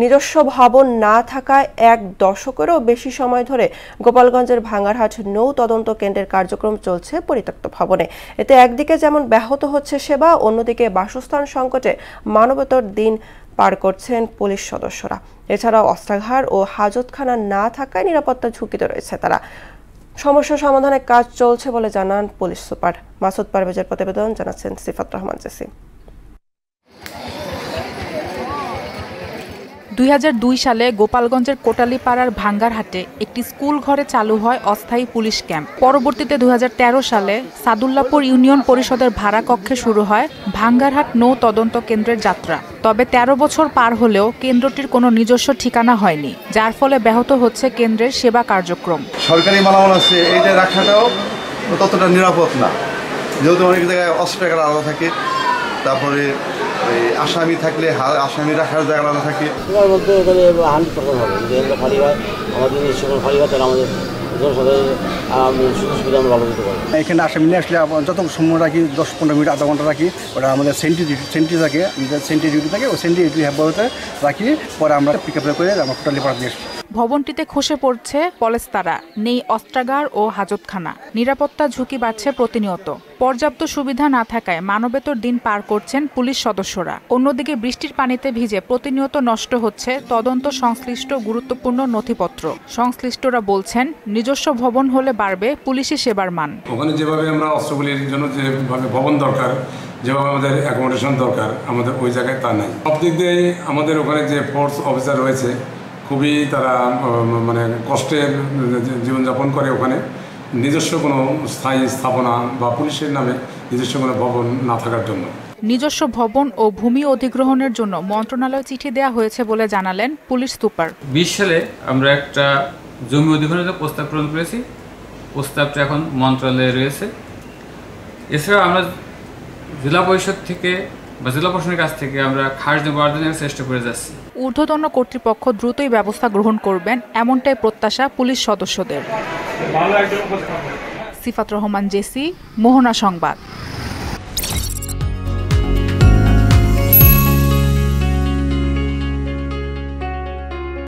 নিজস্ব ভবন না থাকায় ১ দশকেরও বেশি সময় ধরে গোপালগঞ্জের ভাঙ্গারহাট নৌ তদন্ত কেন্দ্রের কার্যক্রম চলছে পরিত্যক্ত ভবনে। এতে একদিকে যেমন ব্যাহত হচ্ছে সেবা, অন্যদিকে বাসস্থান সংকটে মানবেতর দিন পার করছেন পুলিশ সদস্যরা। এছাড়াও অস্ত্রাগার ও হাজতখানা না থাকায় নিরাপত্তা ঝুঁকিতে রয়েছে তারা। সমস্যা সমাধানের কাজ চলছে বলে জানান পুলিশ সুপার। মাসুদ পারভেজের প্রতিবেদন, জানাচ্ছেন সিফাত রহমান জেসি। ২০০২ সালে গোপালগঞ্জের কোটালীপাড়ার ভাঙ্গারহাটে একটি স্কুল ঘরে চালু হয় অস্থায়ী পুলিশ ক্যাম্প। পরবর্তীতে ২০১৩ সালে সাদুল্লাপুর ইউনিয়ন পরিষদের ভাড়া কক্ষে শুরু হয় ভাঙ্গারহাট নৌ তদন্ত কেন্দ্রের যাত্রা। তবে ১৩ বছর পার হলেও কেন্দ্রটির কোনো নিজস্ব ঠিকানা হয়নি, যার ফলে ব্যাহত হচ্ছে কেন্দ্রের সেবা কার্যক্রম। সরকারি মালামাল আছে, এইটা রাখাটাও ততটা নিরাপদ না, যেহেতু অনেক জায়গায় অস্ত্রাগার আলাদা থাকে, তারপরে আসামি থাকলে আসামি রাখার জায়গা আলাদা থাকে। এর মধ্যে এখানে 100% হবে, যদি আমরা খালি হয় আমাদের সকল খালি হয়, তাহলে আমাদের সুবিধা আমরা ব্যবহৃত করি। এখানে আসামি নিয়ে আসলে যত সময় রাখি 10-15 মিনিট, আধা ঘন্টা রাখি, ওটা আমাদের সেন্টি থাকে, সেন্টি ডিউটি থাকে, ওই সেন্টি ডিউটি হেফাজতে রাখি, পরে আমরা পিক আপ করে আমরা কোটালীপাড়া নিয়ে আসি। ভবনটিতে খসে পড়ছে পলেস্তারা, নেই অস্ত্রাগার ও হাজতখানা। নিরাপত্তা ঝুঁকি বাড়ছে প্রতিনিয়ত। পর্যাপ্ত সুবিধা না থাকায় মানবেতর দিন পার করছেন পুলিশ সদস্যরা। অন্যদিকে বৃষ্টির পানিতে ভিজে প্রতিনিয়ত নষ্ট হচ্ছে তদন্ত সংশ্লিষ্ট গুরুত্বপূর্ণ নথিপত্র। সংশ্লিষ্টরা বলছেন, নিজস্ব ভবন হলে বাড়বে পুলিশি সেবার মান। ওখানে যেভাবে আমরা অস্ত্রগুলির জন্য যেভাবে ভবন দরকার, যেভাবে আমাদের অ্যাকোমোডেশন দরকার, আমাদের ওই জায়গায় তা নাই। সব দিক দিয়ে আমাদের ওখানে যে ফোর্স অফিসার রয়েছে খুবই তারা মানে কষ্টে জীবনযাপন করে। ওখানে নিজস্ব কোনো স্থায়ী স্থাপনা বা পুলিশের নামে নিজস্ব কোনো ভবন না থাকার জন্য নিজস্ব ভবন ও ভূমি অধিগ্রহণের জন্য মন্ত্রণালয়ে চিঠি দেওয়া হয়েছে বলে জানালেন পুলিশ সুপার। 20 সালে আমরা একটা জমি অধিগ্রহণের প্রস্তাব প্রদান করেছি। প্রস্তাবটা এখন মন্ত্রণালয়ে রয়েছে। এছাড়াও আমরা জেলা পরিষদ থেকে বা জেলা প্রশাসনের কাছ থেকে আমরা খাস বরাদ্দের চেষ্টা করে যাচ্ছি। ঊর্ধ্বতন কর্তৃপক্ষ দ্রুতই ব্যবস্থা গ্রহণ করবেন, এমনটাই প্রত্যাশা পুলিশ সদস্যদের। সিফাত রহমান জেসি, মোহনা সংবাদ।